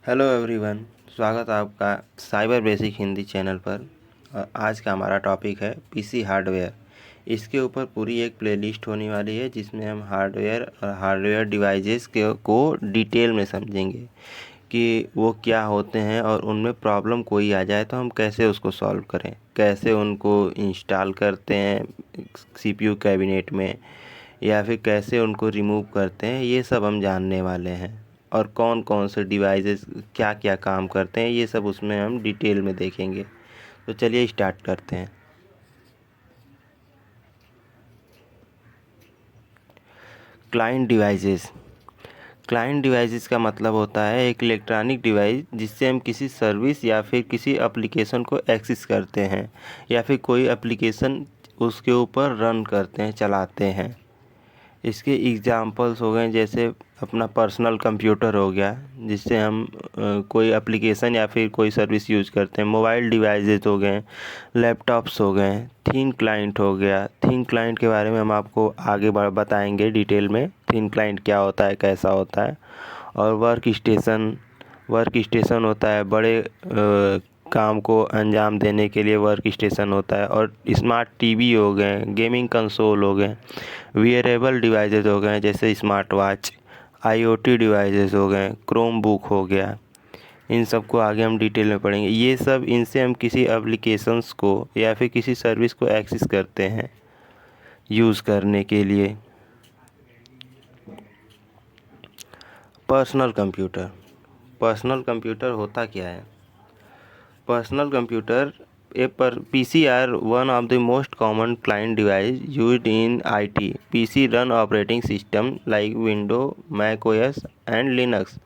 Hello everyone, स्वागत है आपका साइबर बेसिक हिंदी चैनल पर। आज का हमारा टॉपिक है पीसी हार्डवेयर। इसके ऊपर पूरी एक प्लेलिस्ट होने वाली है जिसमें हम हार्डवेयर और हार्डवेयर डिवाइसेस को डिटेल में समझेंगे कि वो क्या होते हैं और उनमें प्रॉब्लम कोई आ जाए तो हम कैसे उसको सॉल्व करें, कैसे उनको इंस्टॉल करते हैं सीपीयू कैबिनेट में, या फिर कैसे उनको रिमूव करते हैं। ये सब हम जानने वाले हैं। और कौन कौन से डिवाइसेस क्या क्या काम करते हैं ये सब उसमें हम डिटेल में देखेंगे। तो चलिए स्टार्ट करते हैं। Client devices. क्लाइंट डिवाइसेस का मतलब होता है एक इलेक्ट्रॉनिक डिवाइस जिससे हम किसी सर्विस या फिर किसी एप्लीकेशन को एक्सेस करते हैं या फिर कोई एप्लीकेशन उसके ऊपर रन करते हैं, चलाते हैं। इसके एग्जांपल्स हो गए जैसे अपना पर्सनल कंप्यूटर हो गया जिससे हम कोई एप्लीकेशन या फिर कोई सर्विस यूज़ करते हैं। मोबाइल डिवाइसेस हो गए, लैपटॉप्स हो गए, थिन क्लाइंट हो गया। थिन क्लाइंट के बारे में हम आपको आगे बताएंगे डिटेल में, थिन क्लाइंट क्या होता है, कैसा होता है। और वर्क स्टेशन होता है, बड़े काम को अंजाम देने के लिए वर्क स्टेशन होता है। और स्मार्ट टीवी हो गए, गेमिंग कंसोल हो गए, वियरेबल डिवाइसेस हो गए जैसे स्मार्ट वॉच, आईओटी डिवाइसेस हो गए, क्रोम बुक हो गया। इन सब को आगे हम डिटेल में पढ़ेंगे। ये सब इनसे हम किसी एप्लीकेशंस को या फिर किसी सर्विस को एक्सेस करते हैं यूज़ करने के लिए। Personal computer. पर्सनल कंप्यूटर होता क्या है? Personal computer PC are one of the most common client device used in IT. PC run operating system like Windows, Mac OS, and Linux,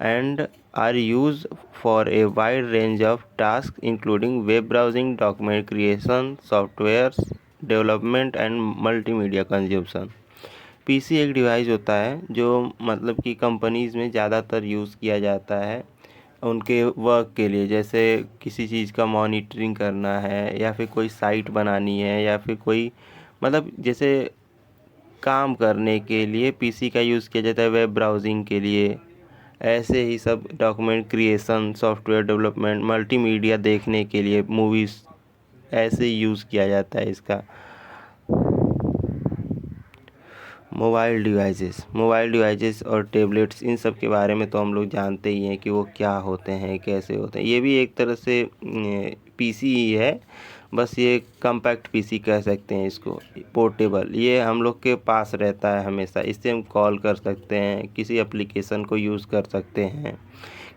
and are used for a wide range of tasks including web browsing, document creation, software development, and multimedia consumption. PC एक device होता है जो मतलब कि companies में ज़्यादातर use किया जाता है उनके वर्क के लिए, जैसे किसी चीज़ का मॉनिटरिंग करना है या फिर कोई साइट बनानी है या फिर कोई मतलब जैसे काम करने के लिए पीसी का यूज़ किया जाता है। वेब ब्राउजिंग के लिए, ऐसे ही सब document creation, software development, multimedia देखने के लिए, मूवीज़, ऐसे ही यूज़ किया जाता है इसका। मोबाइल डिवाइसेस और टैबलेट्स, इन सब के बारे में तो हम लोग जानते ही हैं कि वो क्या होते हैं, कैसे होते हैं। ये भी एक तरह से पीसी ही है, बस ये कम्पैक्ट पीसी कह सकते हैं इसको, पोर्टेबल। ये हम लोग के पास रहता है हमेशा। इससे हम कॉल कर सकते हैं, किसी एप्लीकेशन को यूज़ कर सकते हैं,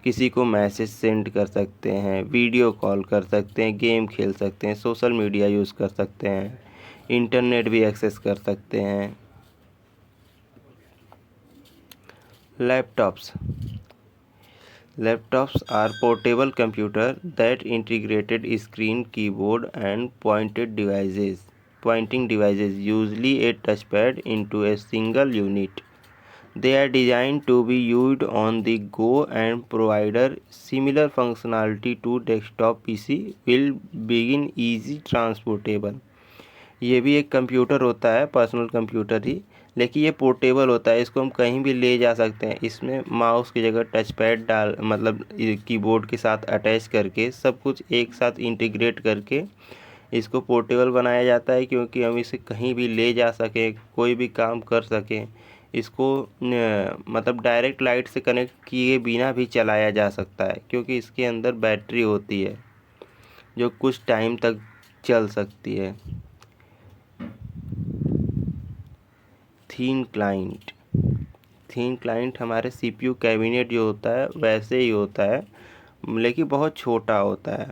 किसी को मैसेज सेंड कर सकते हैं, वीडियो कॉल कर सकते हैं, गेम खेल सकते हैं, सोशल मीडिया यूज़ कर सकते हैं, इंटरनेट भी एक्सेस कर सकते हैं। Laptops are portable computers that integrated screen, keyboard, and pointing devices, usually a touchpad, into a single unit. They are designed to be used on the go and provide similar functionality to desktop PC while being easy transportable. ये भी एक computer होता है, personal computer ही, लेकिन ये portable होता है। इसको हम कहीं भी ले जा सकते हैं। इसमें माउस की जगह टच पैड डाल मतलब कीबोर्ड के साथ अटैच करके सब कुछ एक साथ इंटीग्रेट करके इसको पोर्टेबल बनाया जाता है, क्योंकि हम इसे कहीं भी ले जा सकें, कोई भी काम कर सकें। इसको मतलब डायरेक्ट लाइट से कनेक्ट किए बिना भी चलाया जा सकता है, क्योंकि इसके अंदर बैटरी होती है जो कुछ टाइम तक चल सकती है। थीन क्लाइंट। थीन क्लाइंट हमारे सीपीयू कैबिनेट जो होता है वैसे ही होता है, लेकिन बहुत छोटा होता है।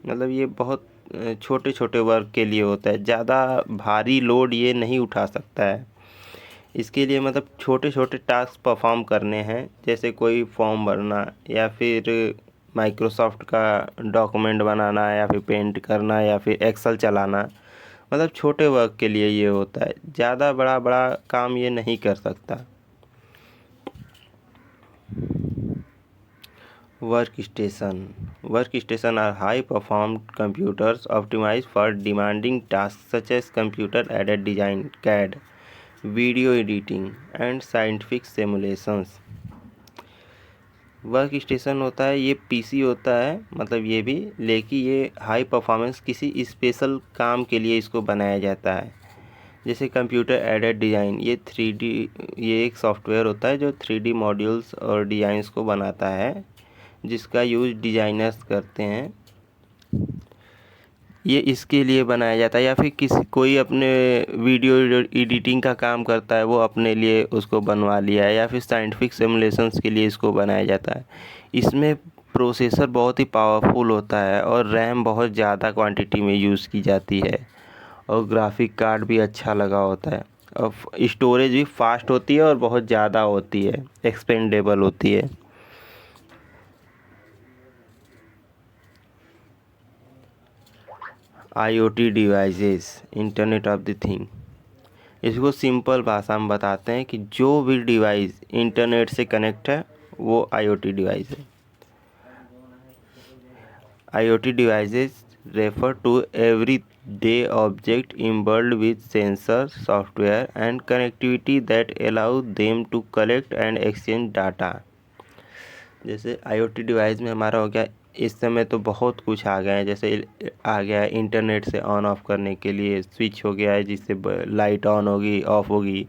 मतलब ये बहुत छोटे छोटे वर्क के लिए होता है, ज़्यादा भारी लोड ये नहीं उठा सकता है। इसके लिए मतलब छोटे छोटे टास्क परफॉर्म करने हैं, जैसे कोई फॉर्म भरना या फिर माइक्रोसॉफ्ट का डॉक्यूमेंट बनाना या फिर पेंट करना या फिर एक्सेल चलाना। मतलब छोटे वर्क के लिए ये होता है, ज़्यादा बड़ा बड़ा काम ये नहीं कर सकता। Workstation are high-performed computers optimized for demanding tasks such as computer-aided design (CAD), video editing, and scientific simulations. Work station होता है ये पीसी होता है, मतलब ये भी, लेकिन ये हाई परफॉर्मेंस किसी स्पेशल काम के लिए इसको बनाया जाता है। जैसे कंप्यूटर एडेड डिज़ाइन, ये 3D, ये एक सॉफ्टवेयर होता है जो 3D मॉड्यूल्स और डिज़ाइंस को बनाता है, जिसका यूज़ डिज़ाइनर्स करते हैं। ये इसके लिए बनाया जाता है, या फिर किसी कोई अपने वीडियो एडिटिंग का काम करता है, वो अपने लिए उसको बनवा लिया है, या फिर साइंटिफिक सिमुलेशंस के लिए इसको बनाया जाता है। इसमें प्रोसेसर बहुत ही पावरफुल होता है और रैम बहुत ज़्यादा क्वांटिटी में यूज़ की जाती है, और ग्राफिक कार्ड भी अच्छा लगा होता है, और स्टोरेज भी फास्ट होती है और बहुत ज़्यादा होती है, एक्सपेंडेबल होती है। IoT devices, internet of the thing, इसको सिंपल भाषा में बताते हैं कि जो भी डिवाइस इंटरनेट से कनेक्ट है वो IoT डिवाइस है। IoT devices refer to everyday object involved with sensor, software and connectivity that allow them to collect and exchange data। जैसे IoT डिवाइस में हमारा हो गया, इस समय तो बहुत कुछ आ गया है, जैसे आ गया है इंटरनेट से ऑन ऑफ करने के लिए स्विच हो गया है, जिससे लाइट ऑन होगी ऑफ होगी।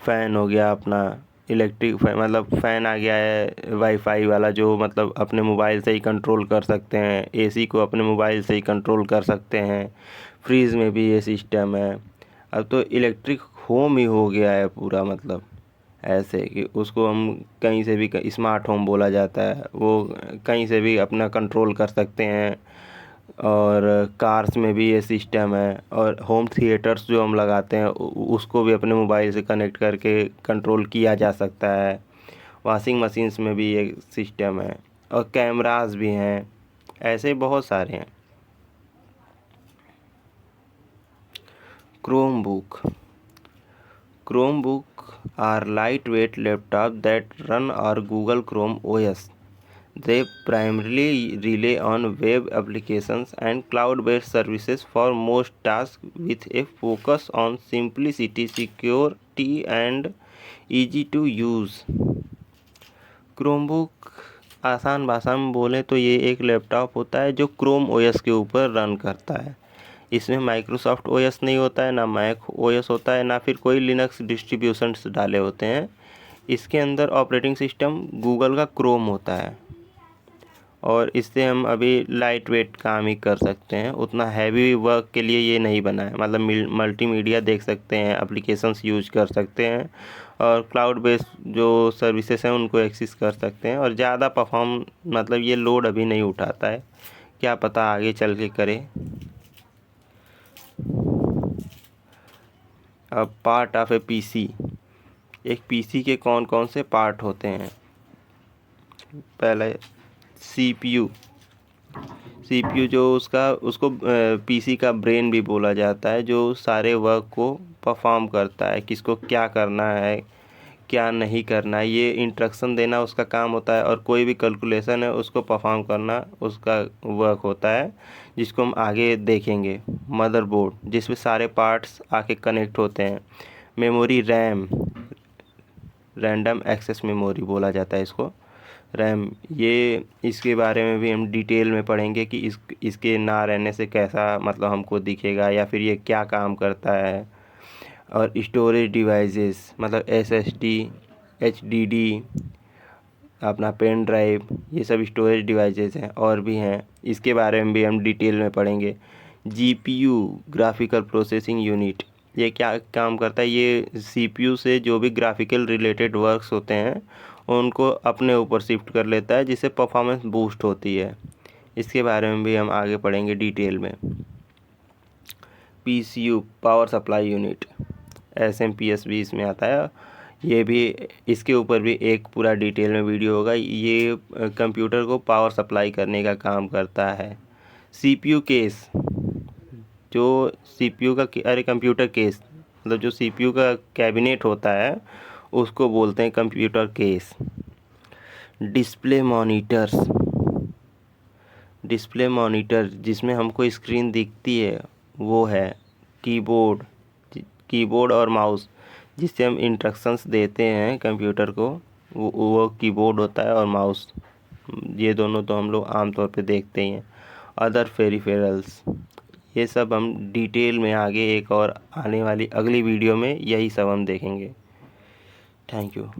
फ़ैन हो गया अपना, इलेक्ट्रिक फैन, मतलब फ़ैन आ गया है वाईफाई वाला, जो मतलब अपने मोबाइल से ही कंट्रोल कर सकते हैं। AC को अपने मोबाइल से ही कंट्रोल कर सकते हैं। फ्रीज में भी ये सिस्टम है। अब तो इलेक्ट्रिक होम ही हो गया है पूरा, मतलब ऐसे कि उसको हम कहीं से भी, स्मार्ट होम बोला जाता है, वो कहीं से भी अपना कंट्रोल कर सकते हैं। और कार्स में भी ये सिस्टम है, और होम थिएटर्स जो हम लगाते हैं उसको भी अपने मोबाइल से कनेक्ट करके कंट्रोल किया जा सकता है। वॉशिंग मशीन्स में भी ये सिस्टम है, और कैमरास भी हैं, ऐसे बहुत सारे हैं। Chromebook are lightweight laptops that run our Google Chrome OS. They primarily rely on web applications and cloud-based services for most tasks, with a focus on simplicity, security, and easy to use. Chromebook आसान भाषा में बोले तो ये एक laptop होता है जो क्रोम ओएस के ऊपर रन करता है। इसमें माइक्रोसॉफ्ट ओएस नहीं होता है, ना मैक ओएस होता है, ना फिर कोई लिनक्स डिस्ट्रीब्यूशंस डाले होते हैं। इसके अंदर ऑपरेटिंग सिस्टम गूगल का क्रोम होता है, और इससे हम अभी लाइट वेट काम ही कर सकते हैं, उतना हैवी वर्क के लिए ये नहीं बना है। मतलब मल्टीमीडिया देख सकते हैं, एप्लीकेशंस यूज कर सकते हैं, और क्लाउड बेस्ड जो सर्विसेज हैं उनको एक्सेस कर सकते हैं, और ज़्यादा परफॉर्म, मतलब ये लोड अभी नहीं उठाता है, क्या पता आगे चल के करे। अब पार्ट ऑफ ए पीसी, एक पीसी के कौन कौन से पार्ट होते हैं। पहले CPU, जो उसको पीसी का ब्रेन भी बोला जाता है, जो सारे वर्क को परफॉर्म करता है, किसको क्या करना है क्या नहीं करना है, ये इंस्ट्रक्शन देना उसका काम होता है, और कोई भी कैलकुलेशन है उसको परफॉर्म करना उसका वर्क होता है, जिसको हम आगे देखेंगे। मदरबोर्ड, जिसमें सारे पार्ट्स आके कनेक्ट होते हैं। मेमोरी, रैंडम एक्सेस मेमोरी बोला जाता है इसको, रैम। ये इसके बारे में भी हम डिटेल में पढ़ेंगे कि इसके ना रहने से कैसा, मतलब हमको दिखेगा, या फिर ये क्या काम करता है। और स्टोरेज डिवाइसेस, मतलब SSD, HDD, अपना पेन ड्राइव, ये सब स्टोरेज डिवाइसेस हैं, और भी हैं, इसके बारे में भी हम डिटेल में पढ़ेंगे। GPU, ग्राफिकल प्रोसेसिंग यूनिट, ये क्या काम करता है, ये CPU से जो भी ग्राफिकल रिलेटेड वर्क्स होते हैं उनको अपने ऊपर शिफ्ट कर लेता है, जिससे परफॉर्मेंस बूस्ट होती है। इसके बारे में भी हम आगे पढ़ेंगे डिटेल में। PCU, power supply unit, SMPS भी इसमें आता है। ये भी, इसके ऊपर भी एक पूरा डिटेल में वीडियो होगा। ये कंप्यूटर को पावर सप्लाई करने का काम करता है। CPU केस, जो CPU का, अरे कंप्यूटर केस, मतलब जो CPU का कैबिनेट होता है उसको बोलते हैं कंप्यूटर केस। डिस्प्ले मॉनिटर, जिसमें हमको स्क्रीन दिखती है, वो है कीबोर्ड और माउस, जिससे हम इंस्ट्रक्शंस देते हैं कंप्यूटर को, वो कीबोर्ड होता है और माउस। ये दोनों तो हम लोग आमतौर पे देखते ही हैं। अदर पेरिफेरल्स, ये सब हम डिटेल में आगे एक और आने वाली अगली वीडियो में यही सब हम देखेंगे। Thank you.